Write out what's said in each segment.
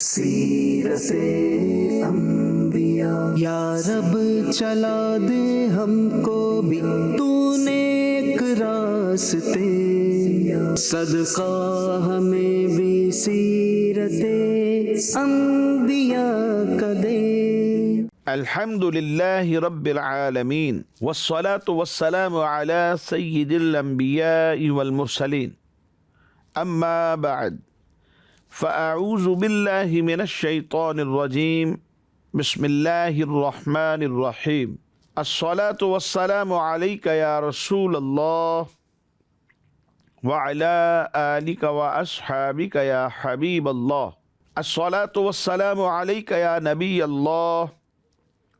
سیرت انبیاء یا رب چلا دے ہم کو بھی تو نیک راستے، صدقہ ہمیں بھی سیرت انبیاء کا دے۔ الحمد للہ رب العالمین والصلاة والسلام على سید الانبیاء والمرسلین، اما بعد فاعوذ باللہ من الشیطان الرجیم، بسم اللہ الرحمن الرحیم۔ الصلاة والسلام علیک یا رسول اللہ وعلى آلک واصحابک یا حبیب اللہ۔ الصلاة والسلام علیک یا نبی اللہ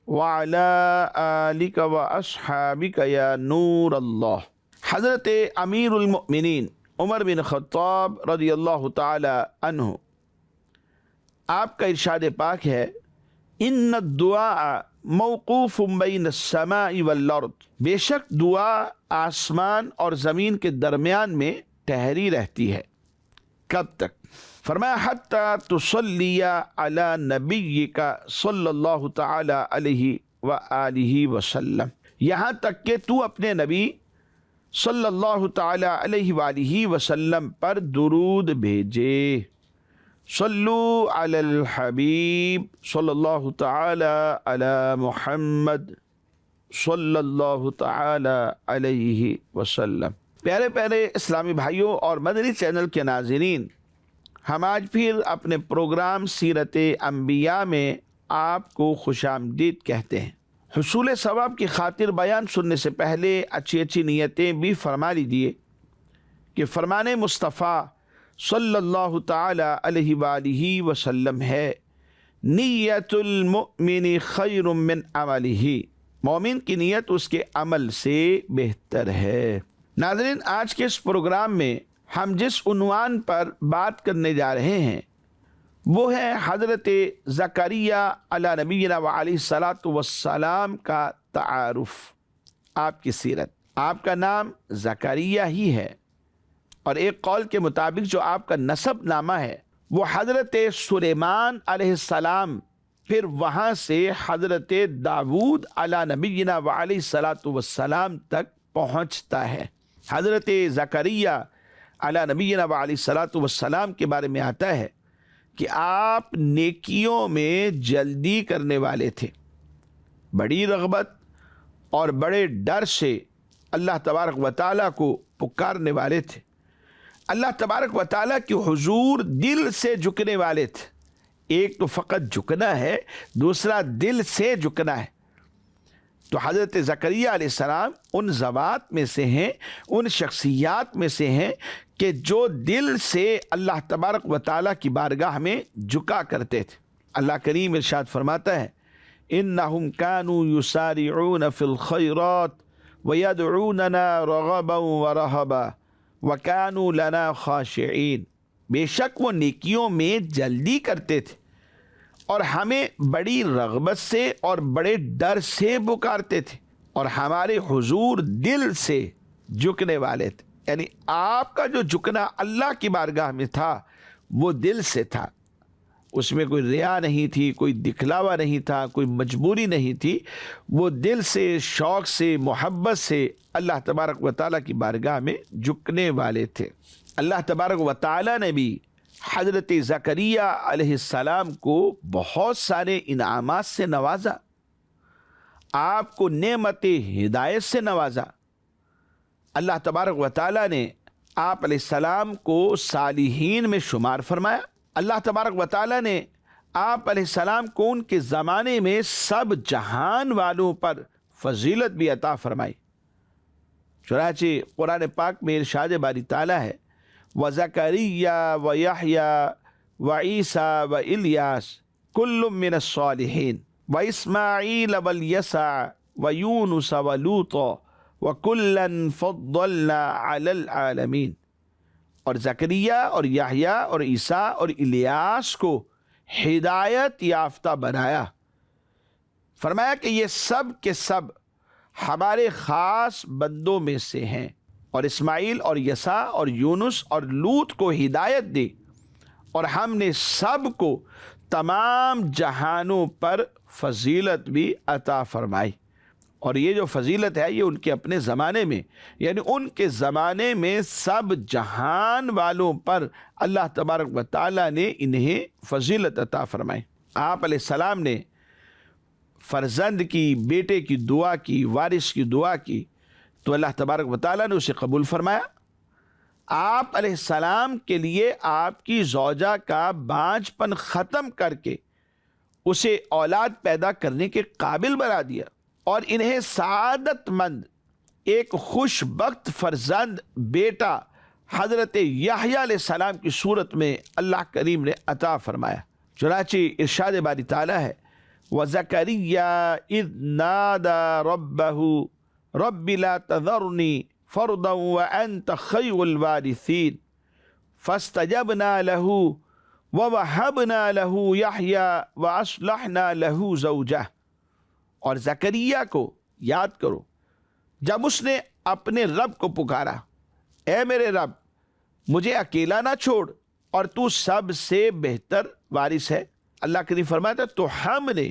وعلى آلک واصحابک یا نور اللہ۔ حضرت امیر المؤمنین عمر بن خطاب رضی اللہ تعالی عنہ، آپ کا ارشاد پاک ہے، ان الدعاء موقوف بین السماء والارض، بے شک دعا آسمان اور زمین کے درمیان میں ٹھہری رہتی ہے۔ کب تک؟ فرمایا حتی تصلی علی نبیک صلی اللہ تعالی علیہ وآلہ وسلم، یہاں تک کہ تو اپنے نبی صلی اللہ تعالی علیہ وآلہ وسلم پر درود بھیجے۔ صلو علی الحبیب صلی اللہ تعالی علی محمد صلی اللہ تعالی علیہ وسلم۔ پیارے پیارے اسلامی بھائیوں اور مدنی چینل کے ناظرین، ہم آج پھر اپنے پروگرام سیرت انبیاء میں آپ کو خوش آمدید کہتے ہیں۔ حصول ثواب کی خاطر بیان سننے سے پہلے اچھی اچھی نیتیں بھی فرما لیجیے کہ فرمان مصطفیٰ صلی اللہ تعالی علیہ وآلہ وسلم ہے، نیت المؤمن خیر من عملہ، مومن کی نیت اس کے عمل سے بہتر ہے۔ ناظرین، آج کے اس پروگرام میں ہم جس عنوان پر بات کرنے جا رہے ہیں وہ ہے حضرت زکریا علی نبینا وعلیہ الصلاۃ والسلام کا تعارف، آپ کی سیرت۔ آپ کا نام زکریا ہی ہے، اور ایک قول کے مطابق جو آپ کا نسب نامہ ہے وہ حضرت سلیمان علیہ السلام، پھر وہاں سے حضرت داود علی نبینا وعلیہ الصلاۃ والسلام تک پہنچتا ہے۔ حضرت زکریا علی نبینا وعلیہ الصلاۃ والسلام کے بارے میں آتا ہے کہ آپ نیکیوں میں جلدی کرنے والے تھے، بڑی رغبت اور بڑے ڈر سے اللہ تبارک و تعالیٰ کو پکارنے والے تھے، اللہ تبارک و تعالیٰ کے حضور دل سے جھکنے والے تھے۔ ایک تو فقط جھکنا ہے، دوسرا دل سے جھکنا ہے۔ تو حضرت زکریا علیہ السلام ان ذوات میں سے ہیں، ان شخصیات میں سے ہیں کہ جو دل سے اللہ تبارک و تعالیٰ کی بارگاہ میں جھکا کرتے تھے۔ اللہ کریم ارشاد فرماتا ہے، انہم کانوا یسارعون فی الخیرات ویدعوننا رغبا ورہبا وکانوا لنا خاشعین، بے شک وہ نیکیوں میں جلدی کرتے تھے اور ہمیں بڑی رغبت سے اور بڑے ڈر سے پکارتے تھے، اور ہمارے حضور دل سے جھکنے والے تھے۔ یعنی آپ کا جو جھکنا اللہ کی بارگاہ میں تھا وہ دل سے تھا، اس میں کوئی ریا نہیں تھی، کوئی دکھلاوا نہیں تھا، کوئی مجبوری نہیں تھی، وہ دل سے، شوق سے، محبت سے اللہ تبارک و تعالیٰ کی بارگاہ میں جھکنے والے تھے۔ اللہ تبارک و تعالیٰ نے بھی حضرت زکریا علیہ السلام کو بہت سارے انعامات سے نوازا، آپ کو نعمت ہدایت سے نوازا۔ اللہ تبارک و تعالیٰ نے آپ علیہ السلام کو صالحین میں شمار فرمایا۔ اللہ تبارک و تعالیٰ نے آپ علیہ السلام کو ان کے زمانے میں سب جہان والوں پر فضیلت بھی عطا فرمائی۔ چنانچہ قرآن پاک میں ارشاد باری تعالیٰ ہے، وَزَكَرِيَّا وَيَحْيَا وَعِيسَى وَإِلْيَاسَ كُلٌّ مِّنَ الصَّالِحِينَ وَإِسْمَاعِيلَ وَالْيَسَعَ وَيُونُسَ وَلُوطًا وَكُلًّا فَضَّلْنَا عَلَى الْعَالَمِينَ، اور زکریا اور یحییٰ اور عیسیٰ اور الیاس کو ہدایت یافتہ بنایا۔ فرمایا کہ یہ سب کے سب ہمارے خاص بندوں میں سے ہیں، اور اسماعیل اور یسع اور یونس اور لوط کو ہدایت دی، اور ہم نے سب کو تمام جہانوں پر فضیلت بھی عطا فرمائی. اور یہ جو فضیلت ہے یہ ان کے اپنے زمانے میں، یعنی ان کے زمانے میں سب جہان والوں پر اللہ تبارک و تعالیٰ نے انہیں فضیلت عطا فرمائی. آپ علیہ السلام نے فرزند کی، بیٹے کی دعا کی، وارث کی دعا کی تو اللہ تبارک و تعالیٰ نے اسے قبول فرمایا. آپ علیہ السلام کے لیے آپ کی زوجہ کا بانجھ پن ختم کر کے اسے اولاد پیدا کرنے کے قابل بنا دیا، اور انہیں سعادت مند ایک خوش بخت فرزند بیٹا حضرت یحییٰ علیہ السلام کی صورت میں اللہ کریم نے عطا فرمایا. چنانچہ ارشاد باری تعالیٰ ہے وَزَكَرِيَّا إِذْ نَادَى رَبَّهُ رَبِّ لَا تَذَرْنِي فَرْدًا وَأَنْتَ خَيْرُ الْوَارِثِينَ فَاسْتَجَبْنَا لَهُ وَوَهَبْنَا لَهُ يَحْيَىٰ وَأَصْلَحْنَا لَهُ زَوْجَهُ. اور زکریا کو یاد کرو جب اس نے اپنے رب کو پکارا، اے میرے رب مجھے اکیلا نہ چھوڑ اور تو سب سے بہتر وارث ہے. اللہ کریم فرماتا تو ہم نے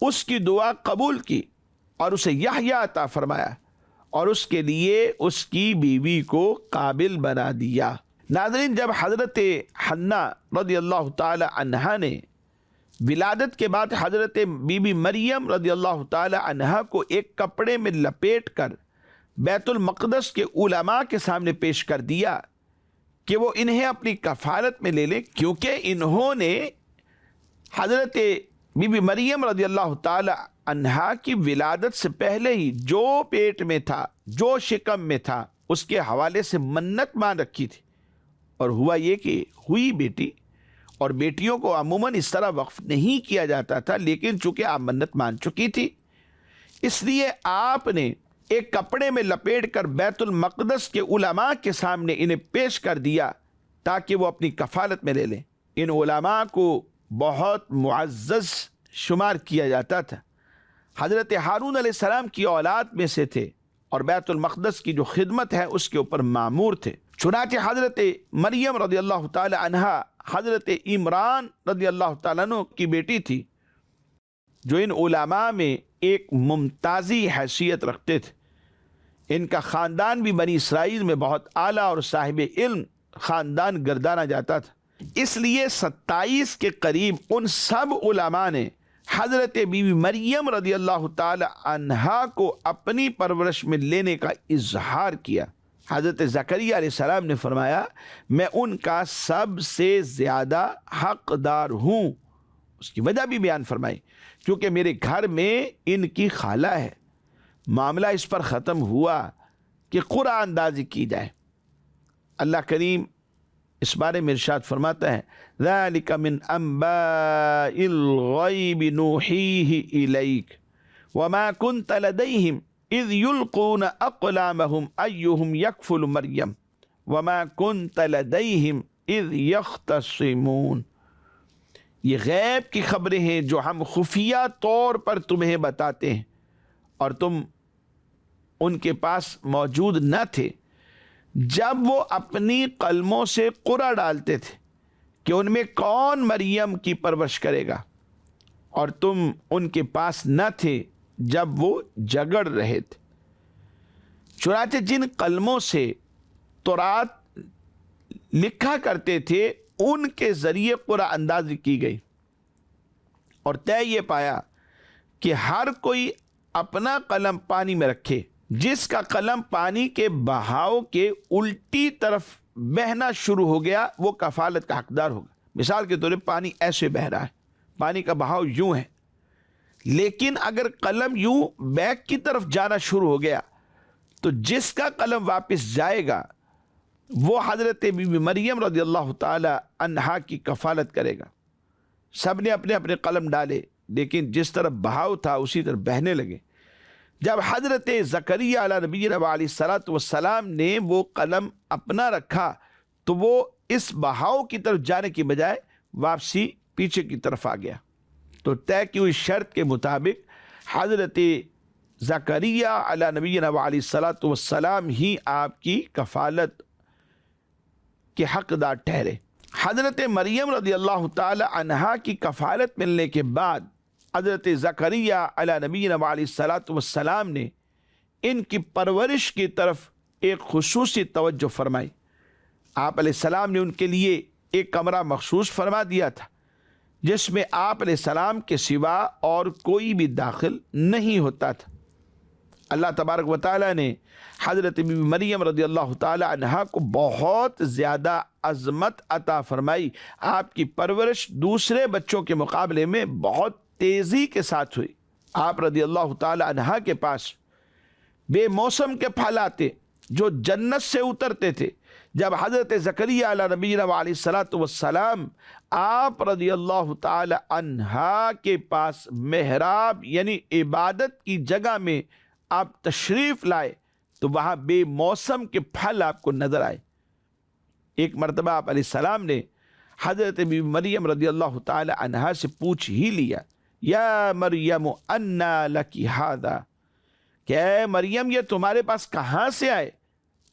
اس کی دعا قبول کی اور اسے یحییٰ عطا فرمایا اور اس کے لیے اس کی بیوی کو قابل بنا دیا. ناظرین، جب حضرت حنا رضی اللہ تعالی عنہا نے ولادت کے بعد حضرت بی بی مریم رضی اللہ تعالی عنہا کو ایک کپڑے میں لپیٹ کر بیت المقدس کے علماء کے سامنے پیش کر دیا کہ وہ انہیں اپنی کفالت میں لے لیں، کیونکہ انہوں نے حضرت بی بی مریم رضی اللہ تعالی عنہا کی ولادت سے پہلے ہی جو پیٹ میں تھا، جو شکم میں تھا، اس کے حوالے سے منت مان رکھی تھی. اور ہوا یہ کہ ہوئی بیٹی، اور بیٹیوں کو عموماً اس طرح وقف نہیں کیا جاتا تھا، لیکن چونکہ آپ منت مان چکی تھی اس لیے آپ نے ایک کپڑے میں لپیٹ کر بیت المقدس کے علماء کے سامنے انہیں پیش کر دیا تاکہ وہ اپنی کفالت میں لے لیں. ان علماء کو بہت معزز شمار کیا جاتا تھا. حضرت ہارون علیہ السلام کی اولاد میں سے تھے اور بیت المقدس کی جو خدمت ہے اس کے اوپر مامور تھے. چنانچہ حضرت مریم رضی اللہ تعالی عنہا حضرت عمران رضی اللہ تعالیٰ عنہ کی بیٹی تھی، جو ان علماء میں ایک ممتازی حیثیت رکھتے تھے. ان کا خاندان بھی بنی اسرائیل میں بہت اعلیٰ اور صاحب علم خاندان گردانا جاتا تھا. اس لیے 27 کے قریب ان سب علماء نے حضرت بی بی مریم رضی اللہ تعالی عنہا کو اپنی پرورش میں لینے کا اظہار کیا. حضرت زکریا علیہ السلام نے فرمایا میں ان کا سب سے زیادہ حقدار ہوں. اس کی وجہ بھی بیان فرمائی، کیونکہ میرے گھر میں ان کی خالہ ہے. معاملہ اس پر ختم ہوا کہ قرآن اندازی کی جائے. اللہ کریم اس بارے میں ارشاد فرماتا ہے ذَلِكَ مِنْ أَنْبَاءِ الْغَيْبِ نُوحِيهِ إِلَيْكَ وَمَا كُنْتَ لَدَيْهِمْ اذ یلقون اقلامهم ایہم یکفل مریم وما کنت لدیہم اذ یختصمون. یہ غیب کی خبریں ہیں جو ہم خفیہ طور پر تمہیں بتاتے ہیں، اور تم ان کے پاس موجود نہ تھے جب وہ اپنی قلموں سے قرعہ ڈالتے تھے کہ ان میں کون مریم کی پرورش کرے گا، اور تم ان کے پاس نہ تھے جب وہ جگڑ رہے تھے. چنانچہ جن قلموں سے تورات لکھا کرتے تھے ان کے ذریعے قرعہ اندازی کی گئی، اور طے یہ پایا کہ ہر کوئی اپنا قلم پانی میں رکھے. جس کا قلم پانی کے بہاؤ کے الٹی طرف بہنا شروع ہو گیا وہ کفالت کا حقدار ہوگا. مثال کے طور پر پانی ایسے بہہ رہا ہے، پانی کا بہاؤ یوں ہے، لیکن اگر قلم یوں بیک کی طرف جانا شروع ہو گیا تو جس کا قلم واپس جائے گا وہ حضرت بی بی مریم رضی اللہ تعالی عنہا کی کفالت کرے گا. سب نے اپنے اپنے قلم ڈالے، لیکن جس طرف بہاؤ تھا اسی طرف بہنے لگے. جب حضرت زکریا علیہ نبینا علیہ الصلوۃ والسلام نے وہ قلم اپنا رکھا تو وہ اس بہاؤ کی طرف جانے کی بجائے واپسی پیچھے کی طرف آ گیا. تو طے کی ہوئی شرط کے مطابق حضرت زکریا علیہ نبینا علیہ الصلوۃ والسلام ہی آپ کی کفالت کے حقدار ٹھہرے. حضرت مریم رضی اللہ تعالی عنہا کی کفالت ملنے کے بعد حضرت زکریا علی نبینا علیہ الصلاۃ والسلام نے ان کی پرورش کی طرف ایک خصوصی توجہ فرمائی۔ آپ علیہ السلام نے ان کے لیے ایک کمرہ مخصوص فرما دیا تھا جس میں آپ علیہ السلام کے سوا اور کوئی بھی داخل نہیں ہوتا تھا۔ اللہ تبارک و تعالیٰ نے حضرت مریم رضی اللہ تعالی عنہا کو بہت زیادہ عظمت عطا فرمائی۔ آپ کی پرورش دوسرے بچوں کے مقابلے میں بہت تیزی کے ساتھ ہوئی۔ آپ رضی اللہ تعالی عنہا کے پاس بے موسم کے پھل آتے جو جنت سے اترتے تھے۔ جب حضرت زکریا علیہ نبینا علیہ الصلاۃ والسلام آپ رضی اللہ تعالی عنہا کے پاس محراب یعنی عبادت کی جگہ میں آپ تشریف لائے تو وہاں بے موسم کے پھل آپ کو نظر آئے۔ ایک مرتبہ آپ علیہ السلام نے حضرت مریم رضی اللہ تعالی عنہا سے پوچھ ہی لیا، یا مریم انا لکی ھذا، کہ اے مریم یہ تمہارے پاس کہاں سے آئے؟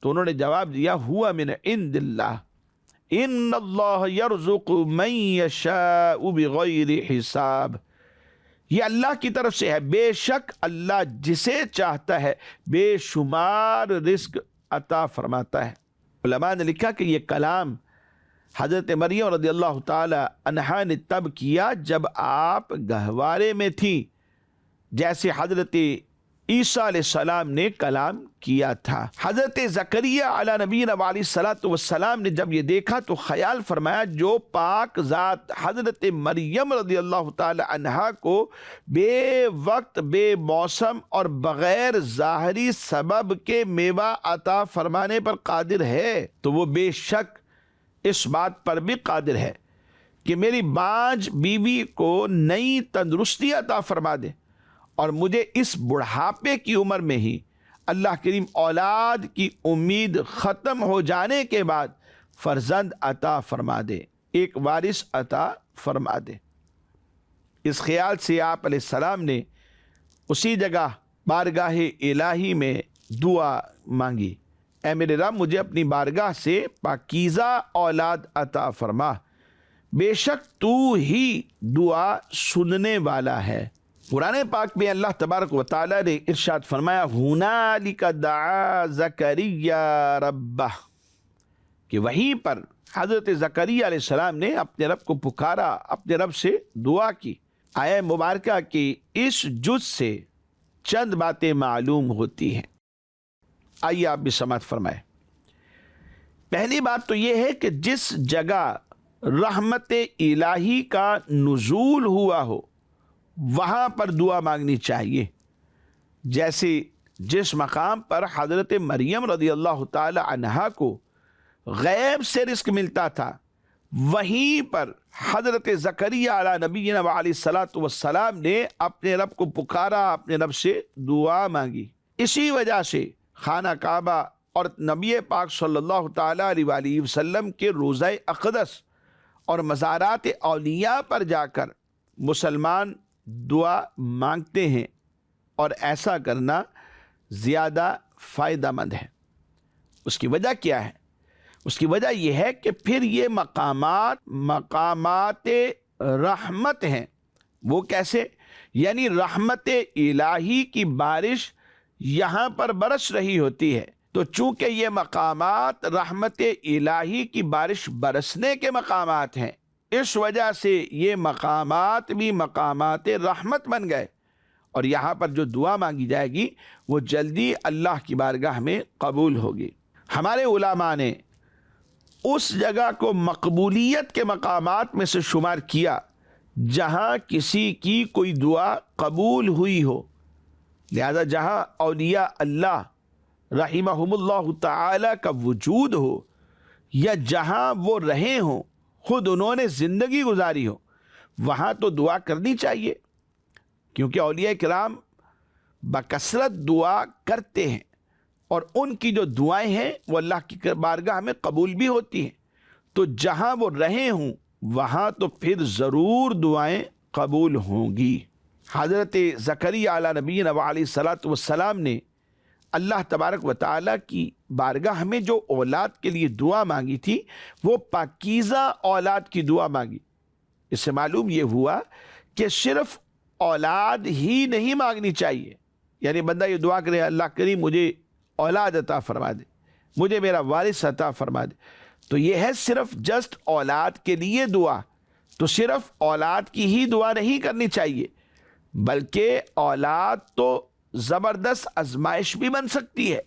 تو انہوں نے جواب دیا، ہوا من عند اللہ، ان اللہ یرزق من یشاء بغیر حساب، یہ اللہ کی طرف سے ہے، بے شک اللہ جسے چاہتا ہے بے شمار رزق عطا فرماتا ہے۔ علماء نے لکھا کہ یہ کلام حضرت مریم رضی اللہ تعالی عنہا نے تب کیا جب آپ گہوارے میں تھی، جیسے حضرت عیسیٰ علیہ السلام نے کلام کیا تھا۔ حضرت زکریا علیہ نبینا علیہ الصلاۃ والسلام نے جب یہ دیکھا تو خیال فرمایا، جو پاک ذات حضرت مریم رضی اللہ تعالی عنہا کو بے وقت، بے موسم اور بغیر ظاہری سبب کے میوہ عطا فرمانے پر قادر ہے، تو وہ بے شک اس بات پر بھی قادر ہے کہ میری بانجھ بیوی کو نئی تندرستی عطا فرما دے اور مجھے اس بڑھاپے کی عمر میں ہی اللہ کریم اولاد کی امید ختم ہو جانے کے بعد فرزند عطا فرما دے، ایک وارث عطا فرما دے۔ اس خیال سے آپ علیہ السلام نے اسی جگہ بارگاہ الہی میں دعا مانگی، اے میرے رب مجھے اپنی بارگاہ سے پاکیزہ اولاد عطا فرما، بے شک تو ہی دعا سننے والا ہے۔ قرآن پاک میں اللہ تبارک و تعالیٰ نے ارشاد فرمایا، ہنالک دعا زکریا ربہ، کہ وہیں پر حضرت زکریا علیہ السلام نے اپنے رب کو پکارا، اپنے رب سے دعا کی۔ آیہ مبارکہ کی اس جز سے چند باتیں معلوم ہوتی ہیں، آئیے آپ بھی سماعت فرمائیں۔ پہلی بات تو یہ ہے کہ جس جگہ رحمت الہی کا نزول ہوا ہو وہاں پر دعا مانگنی چاہیے۔ جیسے جس مقام پر حضرت مریم رضی اللہ تعالی عنہا کو غیب سے رزق ملتا تھا، وہیں پر حضرت زکریا علیہ نبینا علیہ الصلاۃ والسلام نے اپنے رب کو پکارا، اپنے رب سے دعا مانگی۔ اسی وجہ سے خانہ کعبہ اور نبی پاک صلی اللہ تعالی علیہ وآلہ وسلم کے روضہ اقدس اور مزارات اولیاء پر جا کر مسلمان دعا مانگتے ہیں، اور ایسا کرنا زیادہ فائدہ مند ہے۔ اس کی وجہ کیا ہے؟ اس کی وجہ یہ ہے کہ پھر یہ مقامات رحمت ہیں۔ وہ کیسے؟ یعنی رحمت الہی کی بارش یہاں پر برس رہی ہوتی ہے، تو چونکہ یہ مقامات رحمت الہی کی بارش برسنے کے مقامات ہیں، اس وجہ سے یہ مقامات بھی مقامات رحمت بن گئے، اور یہاں پر جو دعا مانگی جائے گی وہ جلدی اللہ کی بارگاہ میں قبول ہوگی۔ ہمارے علماء نے اس جگہ کو مقبولیت کے مقامات میں سے شمار کیا جہاں کسی کی کوئی دعا قبول ہوئی ہو، لہذا جہاں اولیاء اللہ رحمہم اللہ تعالی کا وجود ہو، یا جہاں وہ رہے ہوں، خود انہوں نے زندگی گزاری ہو، وہاں تو دعا کرنی چاہیے، کیونکہ اولیاء کرام بکثرت دعا کرتے ہیں، اور ان کی جو دعائیں ہیں وہ اللہ کی بارگاہ میں قبول بھی ہوتی ہیں۔ تو جہاں وہ رہے ہوں وہاں تو پھر ضرور دعائیں قبول ہوں گی۔ حضرت زکریا علیہ نبینا علیہ الصلاۃ والسلام نے اللہ تبارک و تعالیٰ کی بارگاہ میں جو اولاد کے لیے دعا مانگی تھی وہ پاکیزہ اولاد کی دعا مانگی۔ اس سے معلوم یہ ہوا کہ صرف اولاد ہی نہیں مانگنی چاہیے، یعنی بندہ یہ دعا کرے اللہ کریم مجھے اولاد عطا فرما دے، مجھے میرا وارث عطا فرما دے، تو یہ ہے صرف جسٹ اولاد کے لیے دعا۔ تو صرف اولاد کی ہی دعا نہیں کرنی چاہیے، بلکہ اولاد تو زبردست آزمائش بھی بن سکتی ہے۔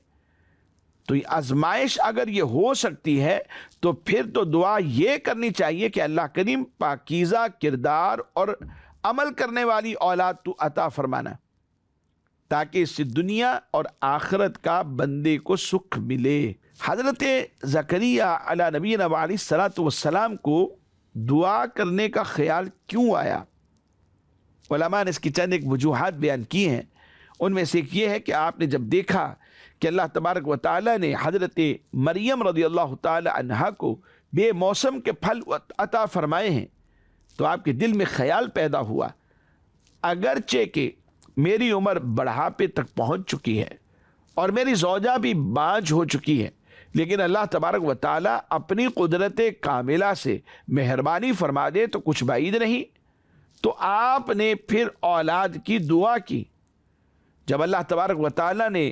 تو یہ آزمائش اگر یہ ہو سکتی ہے تو پھر تو دعا یہ کرنی چاہیے کہ اللہ کریم پاکیزہ کردار اور عمل کرنے والی اولاد تو عطا فرمانا، تاکہ اس سے دنیا اور آخرت کا بندے کو سکھ ملے۔ حضرت زکریا علیہ نبینا علیہ الصلوۃ والسلام کو دعا کرنے کا خیال کیوں آیا؟ علماء نے اس کی چند ایک وجوہات بیان کی ہیں۔ ان میں سے ایک یہ ہے کہ آپ نے جب دیکھا کہ اللہ تبارک و تعالیٰ نے حضرت مریم رضی اللہ تعالی عنہا کو بے موسم کے پھل عطا فرمائے ہیں، تو آپ کے دل میں خیال پیدا ہوا اگرچہ کہ میری عمر بڑھاپے تک پہنچ چکی ہے اور میری زوجہ بھی بانجھ ہو چکی ہے، لیکن اللہ تبارک و تعالیٰ اپنی قدرت کاملہ سے مہربانی فرما دے تو کچھ بعید نہیں۔ تو آپ نے پھر اولاد کی دعا کی۔ جب اللہ تبارک و تعالیٰ نے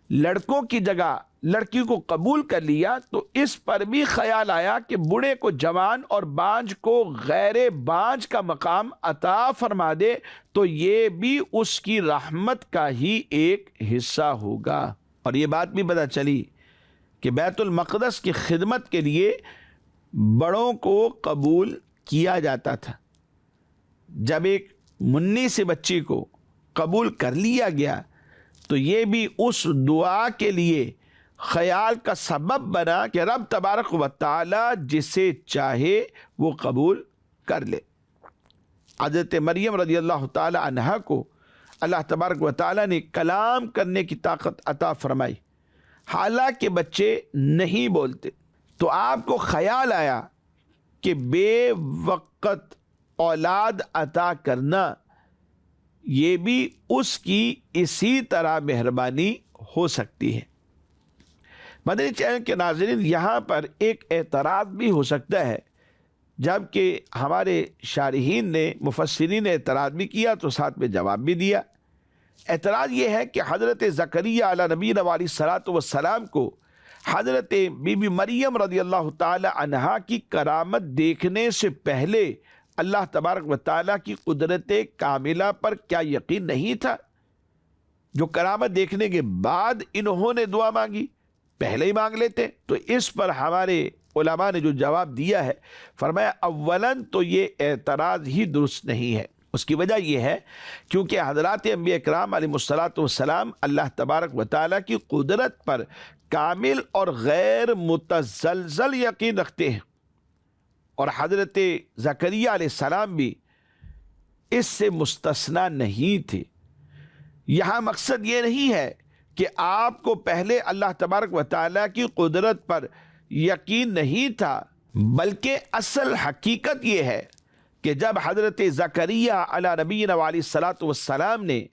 لڑکوں کی جگہ لڑکی کو قبول کر لیا تو اس پر بھی خیال آیا کہ بوڑھے کو جوان اور بانجھ کو غیر بانجھ کا مقام عطا فرما دے تو یہ بھی اس کی رحمت کا ہی ایک حصہ ہوگا۔ اور یہ بات بھی پتہ چلی کہ بیت المقدس کی خدمت کے لیے بڑوں کو قبول کیا جاتا تھا۔ جب ایک منی سے بچی کو قبول کر لیا گیا تو یہ بھی اس دعا کے لیے خیال کا سبب بنا کہ رب تبارک و تعالی جسے چاہے وہ قبول کر لے۔ حضرت مریم رضی اللہ تعالی عنہا کو اللہ تبارک و تعالی نے کلام کرنے کی طاقت عطا فرمائی، حالانکہ بچے نہیں بولتے، تو آپ کو خیال آیا کہ بے وقت اولاد عطا کرنا یہ بھی اس کی اسی طرح مہربانی ہو سکتی ہے۔ مدنی چینل کے ناظرین، یہاں پر ایک اعتراض بھی ہو سکتا ہے، جبکہ ہمارے شارحین نے مفسرین نے اعتراض بھی کیا تو ساتھ میں جواب بھی دیا۔ اعتراض یہ ہے کہ حضرت زکریا علیہ نبینا علیہ الصلوۃ والسلام کو حضرت بی بی مریم رضی اللہ تعالی عنہا کی کرامت دیکھنے سے پہلے اللہ تبارک و تعالیٰ کی قدرت کاملہ پر کیا یقین نہیں تھا؟ جو کرامت دیکھنے کے بعد انہوں نے دعا مانگی، پہلے ہی مانگ لیتے۔ تو اس پر ہمارے علماء نے جو جواب دیا ہے، فرمایا اولاً تو یہ اعتراض ہی درست نہیں ہے۔ اس کی وجہ یہ ہے کیونکہ حضرات انبیاء کرام علیہ الصلوۃ والسلام اللہ تبارک و تعالیٰ کی قدرت پر کامل اور غیر متزلزل یقین رکھتے ہیں، اور حضرت زکریا علیہ السلام بھی اس سے مستثنی نہیں تھے۔ یہاں مقصد یہ نہیں ہے کہ آپ کو پہلے اللہ تبارک و تعالیٰ کی قدرت پر یقین نہیں تھا، بلکہ اصل حقیقت یہ ہے کہ جب حضرت زکریا علیہ نبینا علیہ الصلوۃ والسلام نے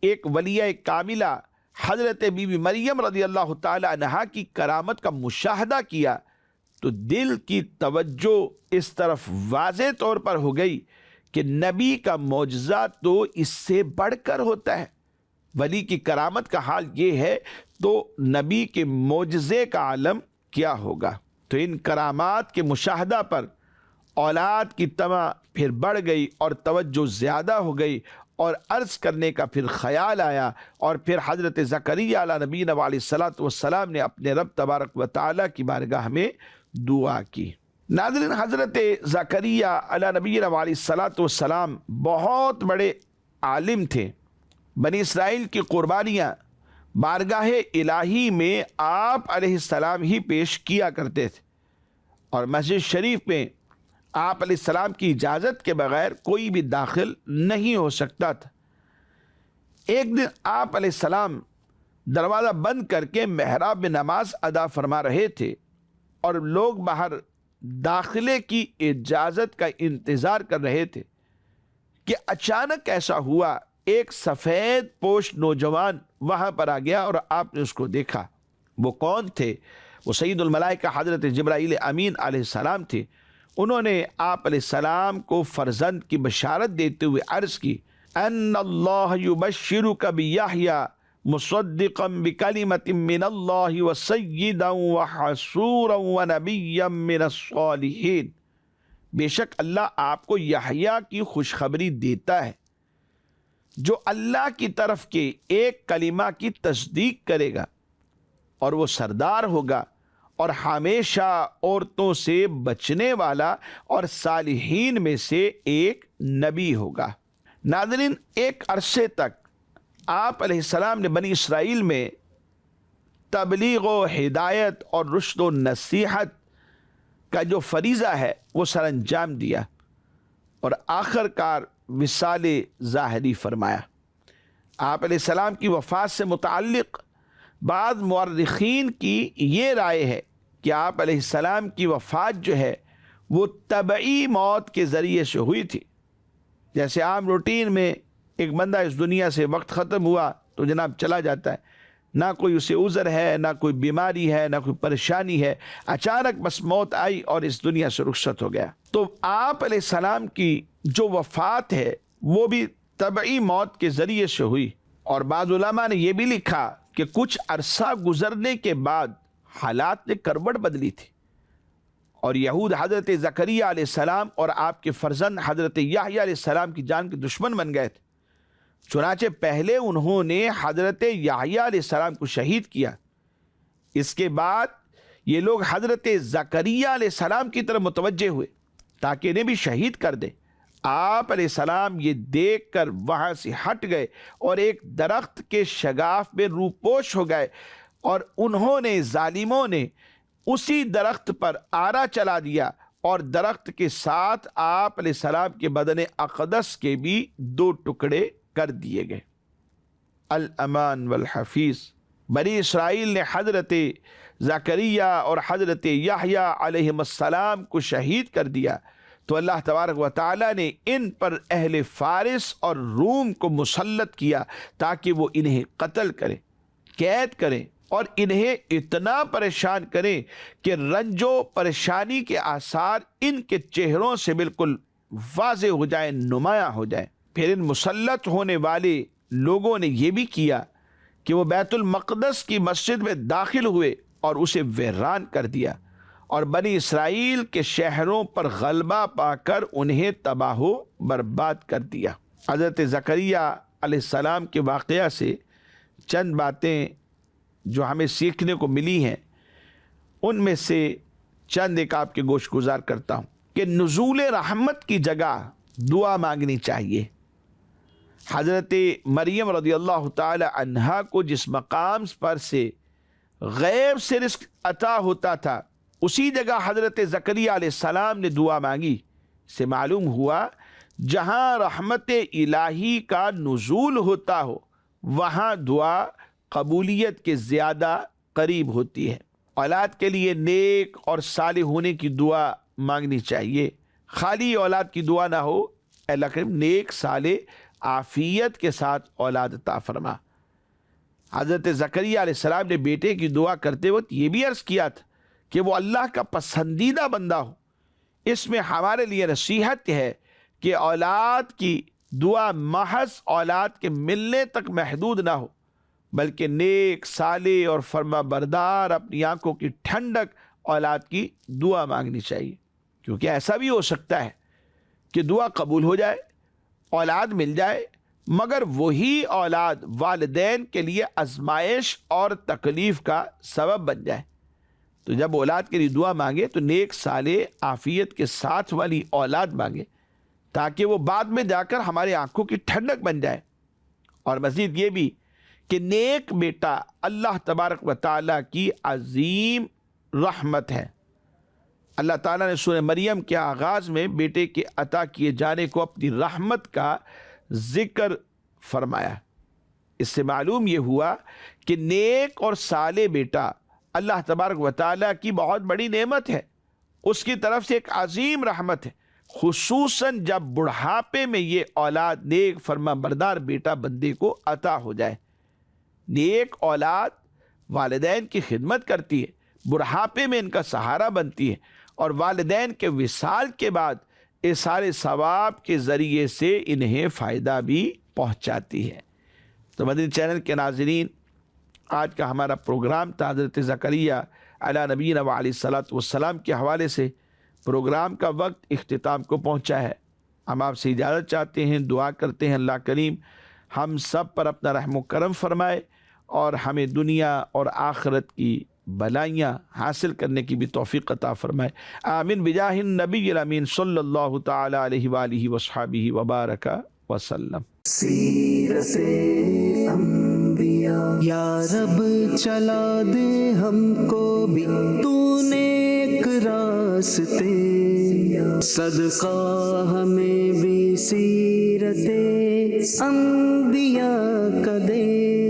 ایک ولیہ کاملہ حضرت بی بی مریم رضی اللہ تعالی عنہا کی کرامت کا مشاہدہ کیا تو دل کی توجہ اس طرف واضح طور پر ہو گئی کہ نبی کا معجزہ تو اس سے بڑھ کر ہوتا ہے۔ ولی کی کرامت کا حال یہ ہے تو نبی کے معجزے کا عالم کیا ہوگا؟ تو ان کرامات کے مشاہدہ پر اولاد کی طمع پھر بڑھ گئی اور توجہ زیادہ ہو گئی، اور عرض کرنے کا پھر خیال آیا، اور پھر حضرت زکریا علیہ نبینا علیہ الصلوۃ والسلام نے اپنے رب تبارک و تعالیٰ کی بارگاہ میں دعا کی۔ ناظرین، حضرت زکریا علیہ نبینا علیہ الصلوۃ والسلام بہت بڑے عالم تھے۔ بنی اسرائیل کی قربانیاں بارگاہ الہی میں آپ علیہ السلام ہی پیش کیا کرتے تھے، اور مسجد شریف میں آپ علیہ السلام کی اجازت کے بغیر کوئی بھی داخل نہیں ہو سکتا تھا۔ ایک دن آپ علیہ السلام دروازہ بند کر کے محراب میں نماز ادا فرما رہے تھے، اور لوگ باہر داخلے کی اجازت کا انتظار کر رہے تھے کہ اچانک ایسا ہوا، ایک سفید پوش نوجوان وہاں پر آ گیا اور آپ نے اس کو دیکھا۔ وہ کون تھے؟ وہ سید الملائکہ حضرت جبرائیل امین علیہ السلام تھے۔ انہوں نے آپ علیہ السلام کو فرزند کی بشارت دیتے ہوئے عرض کی، ان اللہ یبشرک بیحییٰ مصدقا بکلمۃ من اللہ وسیدا وحصورا ونبیا من الصالحین، بے شک اللہ آپ کو یحییٰ کی خوشخبری دیتا ہے جو اللہ کی طرف کے ایک کلمہ کی تصدیق کرے گا، اور وہ سردار ہوگا اور ہمیشہ عورتوں سے بچنے والا اور صالحین میں سے ایک نبی ہوگا۔ ناظرین، ایک عرصے تک آپ علیہ السلام نے بنی اسرائیل میں تبلیغ و ہدایت اور رشد و نصیحت کا جو فریضہ ہے وہ سر انجام دیا، اور آخر کار وصال ظاہری فرمایا۔ آپ علیہ السلام کی وفات سے متعلق بعض مورخین کی یہ رائے ہے کہ آپ علیہ السلام کی وفات جو ہے وہ طبعی موت کے ذریعے سے ہوئی تھی۔ جیسے عام روٹین میں ایک بندہ اس دنیا سے وقت ختم ہوا تو جناب چلا جاتا ہے، نہ کوئی اسے عذر ہے، نہ کوئی بیماری ہے، نہ کوئی پریشانی ہے، اچانک بس موت آئی اور اس دنیا سے رخصت ہو گیا۔ تو آپ علیہ السلام کی جو وفات ہے وہ بھی طبعی موت کے ذریعے سے ہوئی، اور بعض علماء نے یہ بھی لکھا کہ کچھ عرصہ گزرنے کے بعد حالات نے کروٹ بدلی تھی، اور یہود حضرت زکریا علیہ السلام اور آپ کے فرزند حضرت یحییٰ علیہ السلام کی جان کے دشمن بن گئے تھے۔ چنانچہ پہلے انہوں نے حضرت یحییٰ علیہ السلام کو شہید کیا، اس کے بعد یہ لوگ حضرت زکریا علیہ السلام کی طرف متوجہ ہوئے تاکہ انہیں بھی شہید کر دے۔ آپ علیہ السلام یہ دیکھ کر وہاں سے ہٹ گئے اور ایک درخت کے شگاف میں روپوش ہو گئے، اور انہوں نے ظالموں نے اسی درخت پر آرا چلا دیا، اور درخت کے ساتھ آپ علیہ السلام کے بدن اقدس کے بھی 2 ٹکڑے کر دیے گئے۔ الامان والحفیظ، بنی اسرائیل نے حضرت زکریا اور حضرت یحییٰ علیہ السلام کو شہید کر دیا، تو اللہ تبارک و تعالیٰ نے ان پر اہل فارس اور روم کو مسلط کیا تاکہ وہ انہیں قتل کریں، قید کریں، اور انہیں اتنا پریشان کریں کہ رنج و پریشانی کے آثار ان کے چہروں سے بالکل واضح ہو جائیں، نمایاں ہو جائیں۔ پھر ان مسلط ہونے والے لوگوں نے یہ بھی کیا کہ وہ بیت المقدس کی مسجد میں داخل ہوئے اور اسے ویران کر دیا، اور بنی اسرائیل کے شہروں پر غلبہ پا کر انہیں تباہ و برباد کر دیا۔ حضرت زکریا علیہ السلام کے واقعہ سے چند باتیں جو ہمیں سیکھنے کو ملی ہیں، ان میں سے چند ایک آپ کے گوش گزار کرتا ہوں کہ نزول رحمت کی جگہ دعا مانگنی چاہیے۔ حضرت مریم رضی اللہ تعالی عنہا کو جس مقام پر سے غیب سے رزق عطا ہوتا تھا، اسی جگہ حضرت زکریا علیہ السلام نے دعا مانگی۔ سے معلوم ہوا جہاں رحمت الہی کا نزول ہوتا ہو وہاں دعا قبولیت کے زیادہ قریب ہوتی ہے۔ اولاد کے لیے نیک اور صالح ہونے کی دعا مانگنی چاہیے، خالی اولاد کی دعا نہ ہو، اے اللہ کریم نیک صالح عافیت کے ساتھ اولاد عطا فرما۔ حضرت زکریا علیہ السلام نے بیٹے کی دعا کرتے وقت یہ بھی عرض کیا تھا کہ وہ اللہ کا پسندیدہ بندہ ہو۔ اس میں ہمارے لیے نصیحت ہے کہ اولاد کی دعا محض اولاد کے ملنے تک محدود نہ ہو، بلکہ نیک صالح اور فرما بردار اپنی آنکھوں کی ٹھنڈک اولاد کی دعا مانگنی چاہیے، کیونکہ ایسا بھی ہو سکتا ہے کہ دعا قبول ہو جائے، اولاد مل جائے، مگر وہی اولاد والدین کے لیے آزمائش اور تکلیف کا سبب بن جائے۔ تو جب اولاد کے لیے دعا مانگے تو نیک صالح عافیت کے ساتھ والی اولاد مانگے تاکہ وہ بعد میں جا کر ہمارے آنکھوں کی ٹھنڈک بن جائے۔ اور مزید یہ بھی کہ نیک بیٹا اللہ تبارک و تعالیٰ کی عظیم رحمت ہے۔ اللہ تعالیٰ نے سورہ مریم کے آغاز میں بیٹے کے عطا کیے جانے کو اپنی رحمت کا ذکر فرمایا۔ اس سے معلوم یہ ہوا کہ نیک اور صالح بیٹا اللہ تبارک و تعالیٰ کی بہت بڑی نعمت ہے، اس کی طرف سے ایک عظیم رحمت ہے۔ خصوصاً جب بڑھاپے میں یہ اولاد نیک فرما بردار بیٹا بندے کو عطا ہو جائے۔ نیک اولاد والدین کی خدمت کرتی ہے، بڑھاپے میں ان کا سہارا بنتی ہے، اور والدین کے وصال کے بعد اس سارے ثواب کے ذریعے سے انہیں فائدہ بھی پہنچاتی ہے۔ تو مدنی چینل کے ناظرین، آج کا ہمارا پروگرام تھا حضرت زکریا علیہ نبینا علیہ الصلوۃ والسلام کے حوالے سے۔ پروگرام کا وقت اختتام کو پہنچا ہے، ہم آپ سے اجازت چاہتے ہیں، دعا کرتے ہیں اللہ کریم ہم سب پر اپنا رحم و کرم فرمائے اور ہمیں دنیا اور آخرت کی بلائیاں حاصل کرنے کی بھی توفیق عطا فرمائے۔ آمین بجاہ النبی الامین صلی اللہ تعالی علیہ وآلہ وصحبہ وبارک وسلم۔ سیرت انبیاء یا رب چلا دے ہم کو بھی تو نیک راستے، صدقہ ہمیں بھی سیرت انبیاء کا دے۔